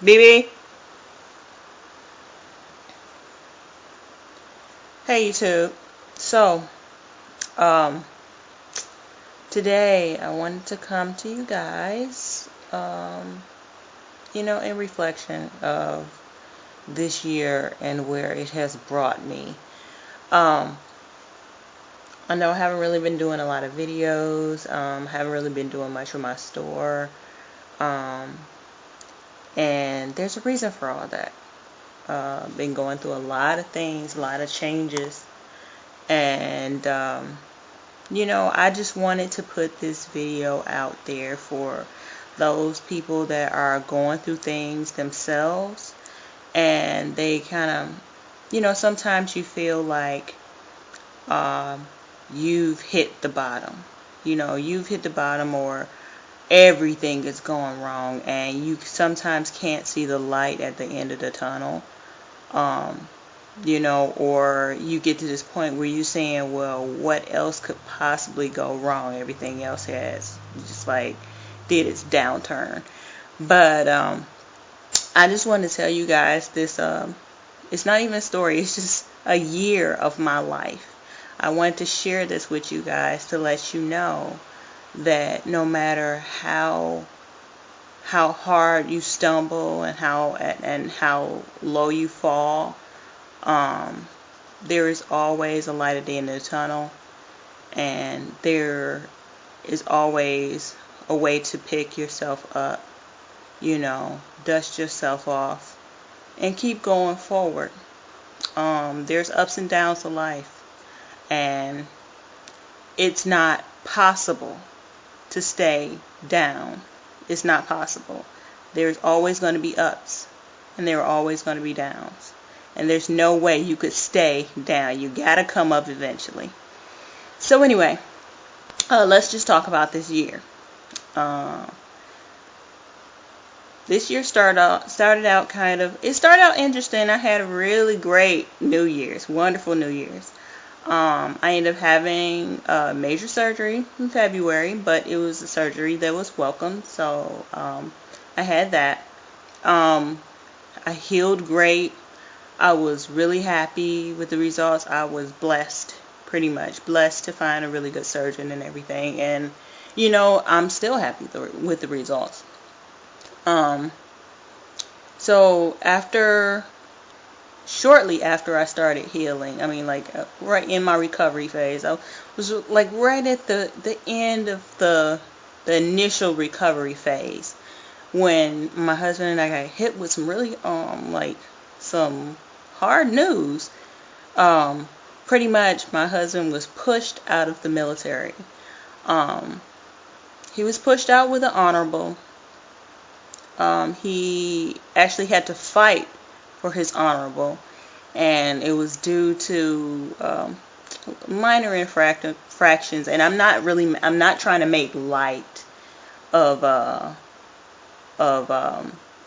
BB. Hey YouTube. So, um, today I wanted to come to you guys, in reflection of this year and where it has brought me. Um, I know I haven't really been doing a lot of videos, haven't really been doing much with my store, um, and there's a reason for all that. Been going through a lot of things, a lot of changes, and I just wanted to put this video out there for those people that are going through things themselves, and they kind of, sometimes you feel like um, you've hit the bottom. You've hit the bottom, or everything is going wrong, and you sometimes can't see the light at the end of the tunnel. Um, or you get to this point where you're saying, well, what else could possibly go wrong? Everything else has just like did its downturn. But I just want to tell you guys this. It's not even a story. It's just a year of my life. I wanted to share this with you guys to let you know that no matter how hard you stumble and how low you fall, um, there is always a light at the end of the tunnel, and there is always a way to pick yourself up, dust yourself off, and keep going forward. There's ups and downs of life, and it's not possible to stay down. It's not possible. There's always going to be ups, and there are always going to be downs. And there's no way you could stay down. You gotta come up eventually. So anyway, let's just talk about this year. Uh, this year started out it started out interesting. I had a really great New Year's, wonderful New Year's. I ended up having major surgery in February, but it was a surgery that was welcome, so I had that. I healed great. I was really happy with the results. I was blessed, pretty much blessed to find a really good surgeon and everything. And, I'm still happy with the results. Um, so shortly after I started healing, I mean, like right in my recovery phase, I was like right at the end of the initial recovery phase, when my husband and I got hit with some really like some hard news. Um, Pretty much my husband was pushed out of the military. Um, he was pushed out with an honorable. He actually had to fight for his honorable, and it was due to minor infractions. And I'm not trying to make light of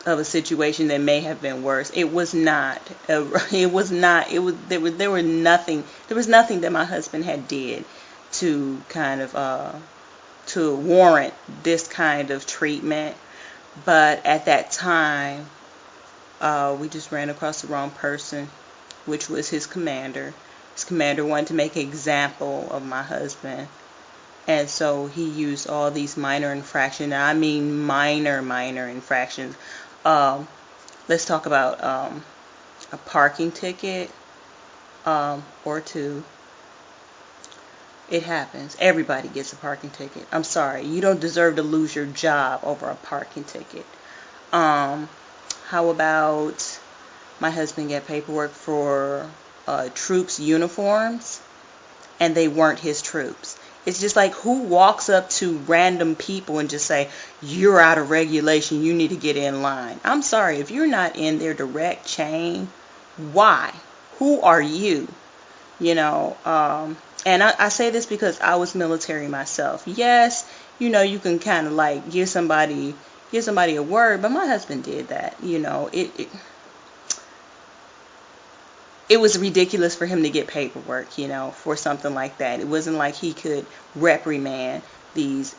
of a situation that may have been worse. It was not. It was not. It was there were nothing. There was nothing that my husband had did to kind of to warrant this kind of treatment. But at that time, we just ran across the wrong person, which was his commander. His commander wanted to make an example of my husband. And so he used all these minor infractions. And I mean minor infractions. Let's talk about a parking ticket or two. It happens. Everybody gets a parking ticket. I'm sorry. You don't deserve to lose your job over a parking ticket. How about my husband get paperwork for troops' uniforms, and they weren't his troops? It's just like, who walks up to random people and just say, you're out of regulation, you need to get in line? I'm sorry, if you're not in their direct chain, why? Who are you? And I say this because I was military myself. Yes, you can kind of like give somebody a word, but my husband did that. It was ridiculous for him to get paperwork, for something like that. It wasn't like he could reprimand. these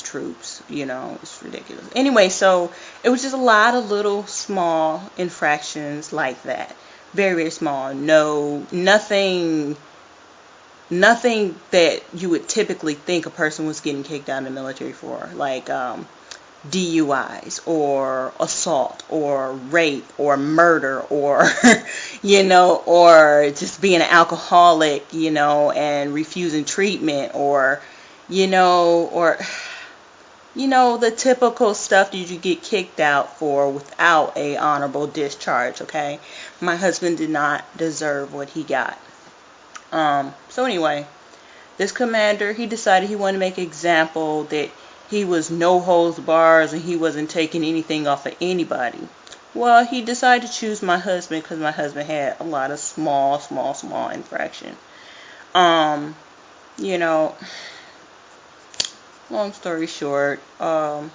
troops. It's ridiculous. Anyway, so it was just a lot of little small infractions like that. Very, very small. Nothing that you would typically think a person was getting kicked out of the military for, like DUIs or assault or rape or murder or or just being an alcoholic, and refusing treatment, or the typical stuff that you get kicked out for without a honorable discharge. Okay, my husband did not deserve what he got. So anyway, this commander, he decided he wanted to make an example that he was no holds bars and he wasn't taking anything off of anybody. Well, he decided to choose my husband because my husband had a lot of small infraction. You know, long story short, the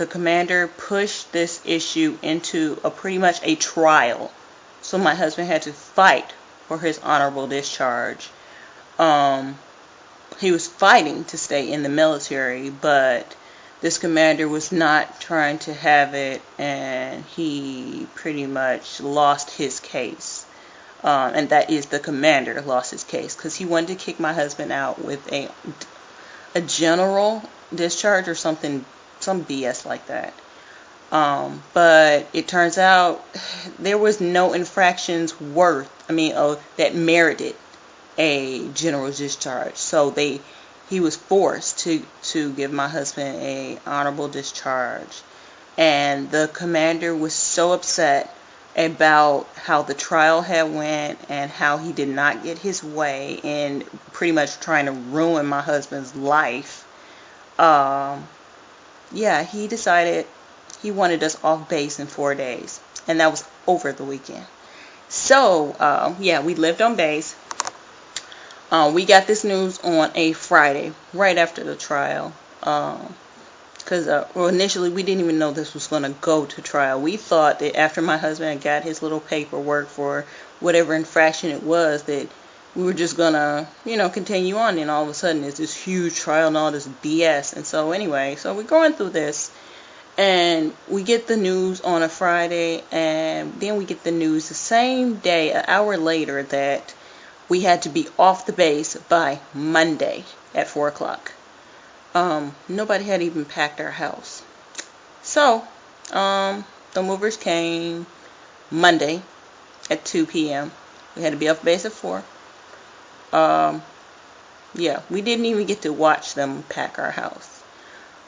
commander pushed this issue into pretty much a trial. So my husband had to fight for his honorable discharge. He was fighting to stay in the military, but this commander was not trying to have it, and he pretty much lost his case. And that is, the commander lost his case because he wanted to kick my husband out with a general discharge or something, some BS like that. But it turns out there was no infractions that merited a general discharge. So he was forced to give my husband a honorable discharge. And the commander was so upset about how the trial had went and how he did not get his way and pretty much trying to ruin my husband's life. He decided he wanted us off base in 4 days, and that was over the weekend. So we lived on base. We got this news on a Friday, right after the trial. Because initially we didn't even know this was going to go to trial. We thought that after my husband had got his little paperwork for whatever infraction it was, that we were just going to, continue on. And all of a sudden it's this huge trial and all this BS. And so anyway, so we're going through this. And we get the news on a Friday, and then we get the news the same day, an hour later, that we had to be off the base by Monday at 4 o'clock. Nobody had even packed our house. So, the movers came Monday at 2 p.m. We had to be off base at 4. We didn't even get to watch them pack our house.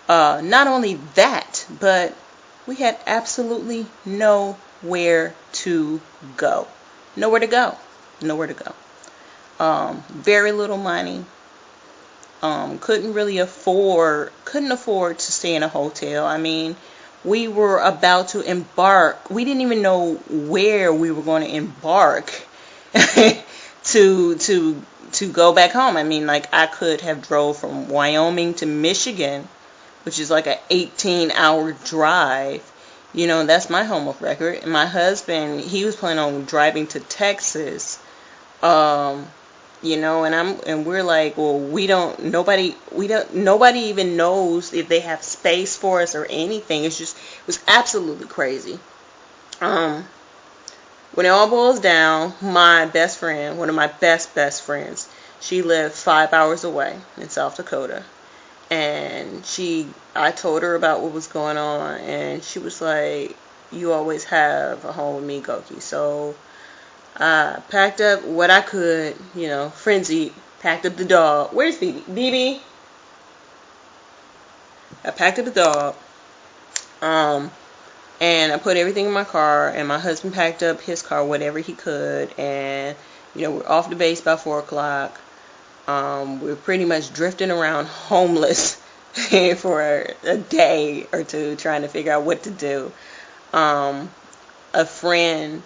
Not only that, but we had absolutely nowhere to go. Nowhere to go. Very little money. Couldn't afford to stay in a hotel. I mean, we were about to embark. We didn't even know where we were going to embark to go back home. I mean, like, I could have drove from Wyoming to Michigan, which is like an 18-hour drive. That's my home of record. And my husband, he was planning on driving to Texas. And we're like, well, nobody even knows if they have space for us or anything. It was absolutely crazy. When it all boils down, my best friend, one of my best friends, she lived 5 hours away in South Dakota. And I told her about what was going on, and she was like, you always have a home with me, Goki. So I packed up what I could, frenzied, packed up the dog. Where's Phoebe? Phoebe? I packed up the dog, and I put everything in my car, and my husband packed up his car, whatever he could, and, we're off the base by 4 o'clock. We're pretty much drifting around homeless for a day or two, trying to figure out what to do. A friend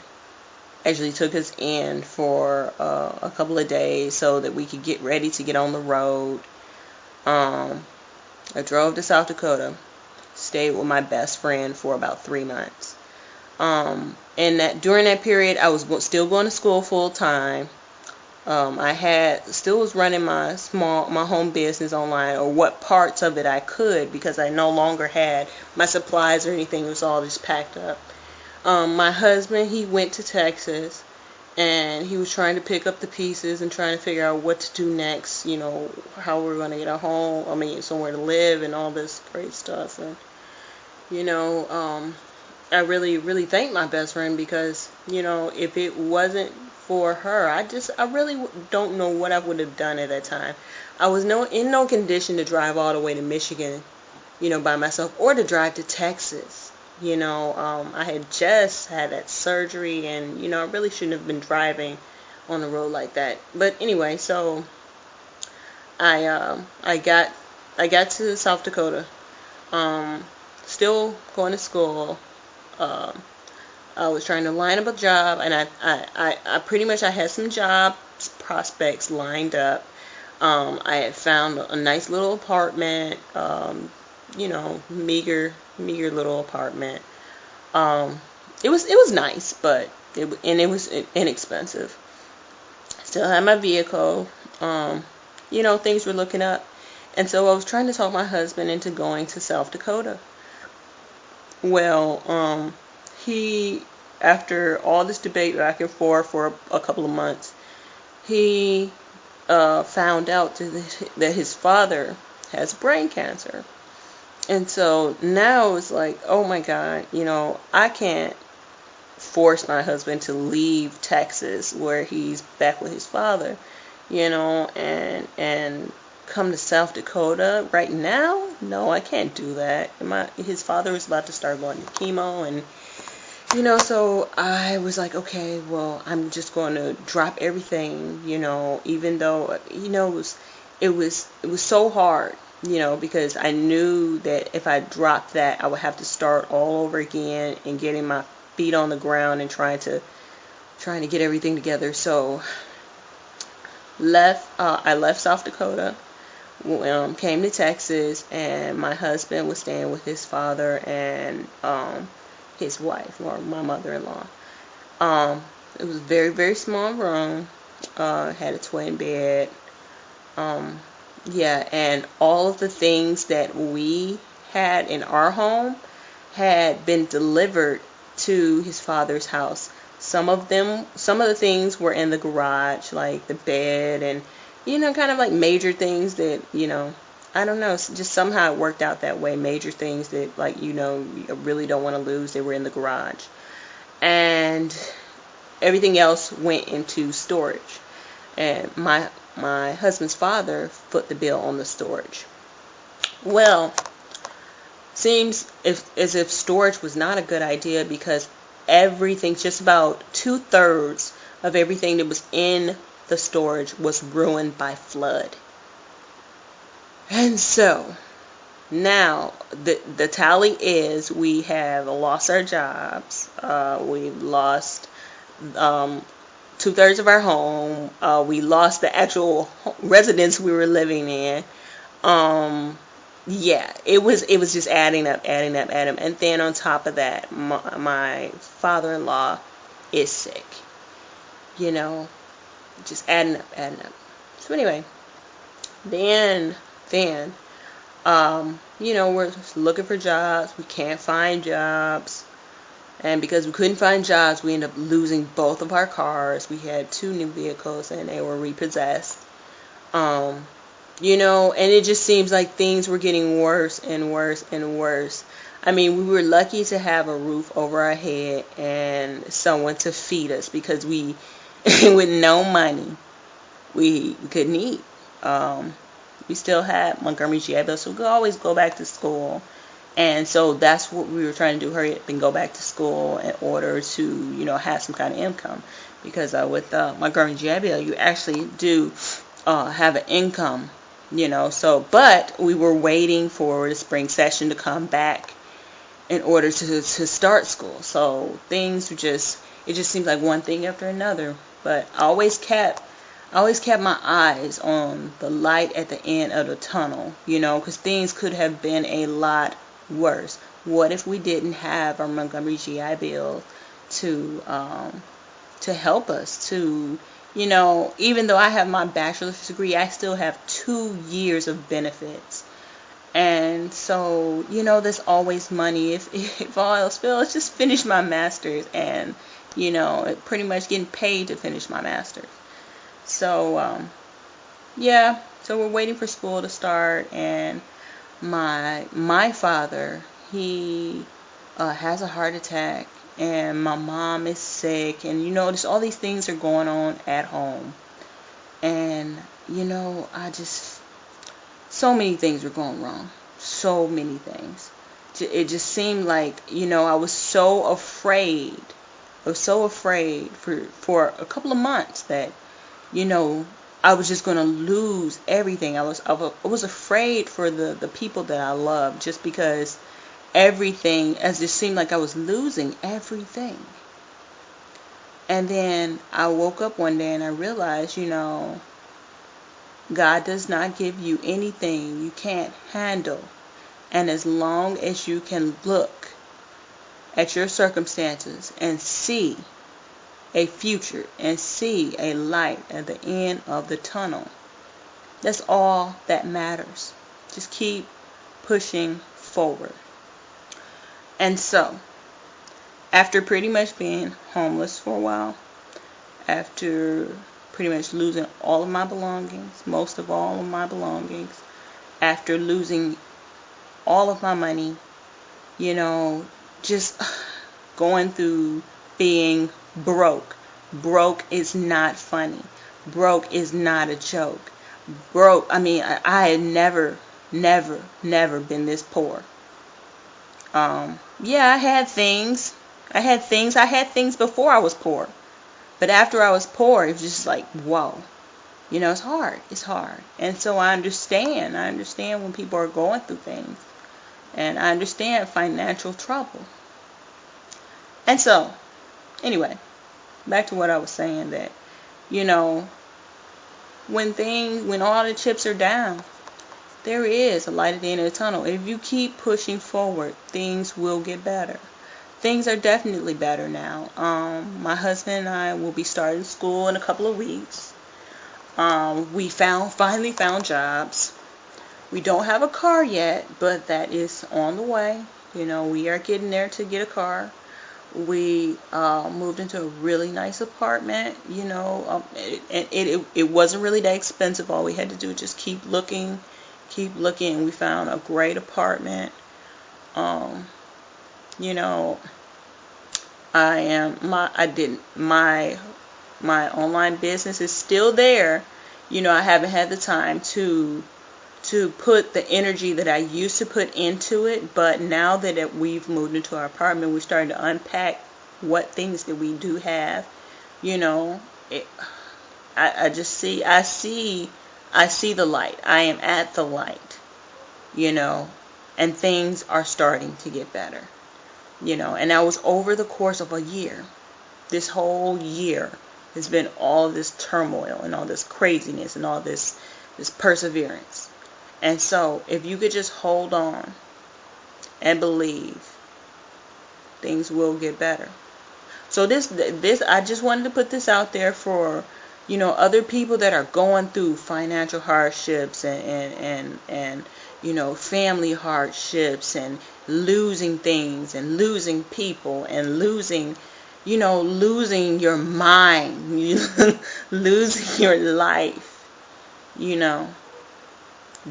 actually took us in for a couple of days so that we could get ready to get on the road. I drove to South Dakota, stayed with my best friend for about 3 months. And during that period, I was still going to school full time. I still was running my home business online, or what parts of it I could, because I no longer had my supplies or anything. It was all just packed up. My husband, he went to Texas, and he was trying to pick up the pieces and trying to figure out what to do next, how we're going to get a home, somewhere to live and all this great stuff. And, you know, I really, really thank my best friend, because, if it wasn't for her, I really don't know what I would have done at that time. I was in no condition to drive all the way to Michigan, by myself, or to drive to Texas. I had just had that surgery, and, I really shouldn't have been driving on the road like that. But anyway, so I got to South Dakota, still going to school. I was trying to line up a job, and I pretty much, I had some job prospects lined up. I had found a nice little apartment, meager little apartment. It was nice, but it was inexpensive. Still had my vehicle. Things were looking up, and so I was trying to talk my husband into going to South Dakota. Well, he, after all this debate back and forth for a couple of months, he found out that his father has brain cancer. And so now it's like, oh my God, I can't force my husband to leave Texas, where he's back with his father, and come to South Dakota right now. No, I can't do that. His father is about to start going to chemo, and so I was like, okay, well, I'm just going to drop everything, even though, it was so hard, because I knew that if I dropped that, I would have to start all over again and getting my feet on the ground and trying to get everything together. So I left South Dakota, came to Texas, and my husband was staying with his father and his wife, or my mother-in-law. It was a very, very small room. Had a twin bed. Yeah, and all of the things that we had in our home had been delivered to his father's house. Some of the things were in the garage, like the bed, and kind of like major things that, I don't know, just somehow it worked out that way. Major things that, like, you really don't want to lose, they were in the garage. And everything else went into storage. And my husband's father put the bill on the storage. Well, seems as if storage was not a good idea, because everything, just about 2/3 of everything that was in the storage, was ruined by flood. And so now the tally is, we have lost our jobs. We've lost 2/3 of our home. We lost the actual residence we were living in. Yeah, it was just adding up. And then on top of that, my father-in-law is sick. Just adding up. So anyway, then, we're looking for jobs. We can't find jobs. And because we couldn't find jobs, we ended up losing both of our cars. We had 2 new vehicles, and they were repossessed. And it just seems like things were getting worse and worse and worse. We were lucky to have a roof over our head and someone to feed us, because we, with no money, we couldn't eat. We still had Montgomery GI Bill, so we could always go back to school. And so that's what we were trying to do, hurry up and go back to school in order to, have some kind of income. Because with Montgomery GI Bill, you actually do have an income, but we were waiting for the spring session to come back in order to start school. So things were it just seemed like one thing after another. But I always kept my eyes on the light at the end of the tunnel, because things could have been a lot worse. What if we didn't have our Montgomery GI Bill to help us to you know, even though I have my bachelor's degree, I still have 2 years of benefits. And so, you know, there's always money. If all else fails, just finish my master's and, you know, pretty much getting paid to finish my master's. So, yeah, so we're waiting for school to start, and my father, he has a heart attack, and my mom is sick, and you know, just all these things are going on at home. And you know, so many things were going wrong. So many things. It just seemed like, you know, I was so afraid. I was so afraid for a couple of months that, you know, I was just going to lose everything. I was afraid for the people that I loved, just because everything, as it seemed like I was losing everything. And then I woke up one day and I realized, you know, God does not give you anything you can't handle. And as long as you can look at your circumstances and see a future and see a light at the end of the tunnel, that's all that matters. Just keep pushing forward. And so, after pretty much being homeless for a while, after pretty much losing all of my belongings, most of all of my belongings, after losing all of my money, you know, just going through being broke. Broke is not funny. Broke is not a joke. Broke, I mean, I had never been this poor. Yeah, I had things. I had things before I was poor. But after I was poor, it was just like, whoa. You know, it's hard. It's hard. And so I understand. I understand when people are going through things. And I understand financial trouble. And so, anyway, back to what I was saying, that, you know, when all the chips are down, there is a light at the end of the tunnel. If you keep pushing forward, things will get better. Things are definitely better now. My husband and I will be starting school in a couple of weeks. We finally found jobs. We don't have a car yet, but that is on the way. You know, we are getting there to get a car. We moved into a really nice apartment. You know, it wasn't really that expensive. All we had to do was just keep looking. We found a great apartment. You know, my online business is still there. You know, I haven't had the time to put the energy that I used to put into it, but now that we've moved into our apartment, we're starting to unpack what things that we do have. You know, I see the light. I am at the light, you know, and things are starting to get better, you know. And that was over the course of a year. This whole year has been all this turmoil and all this craziness and all this perseverance. And so, if you could just hold on and believe, things will get better. So this I just wanted to put this out there for, you know, other people that are going through financial hardships and you know, family hardships and losing things and losing people and losing, you know, losing your mind, losing your life, you know.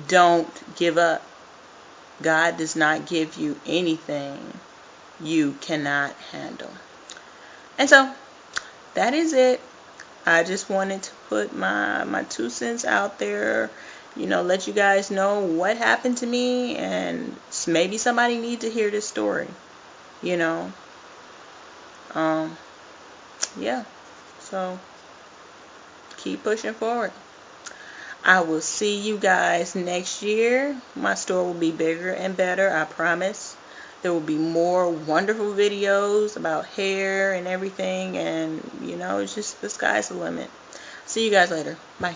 Don't give up. God does not give you anything you cannot handle. And so, that is it. I just wanted to put my 2 cents out there, you know, let you guys know what happened to me, and maybe somebody needs to hear this story, you know. Yeah. So, keep pushing forward. I will see you guys next year. My store will be bigger and better, I promise. There will be more wonderful videos about hair and everything, and you know, it's just, the sky's the limit. See you guys later. Bye.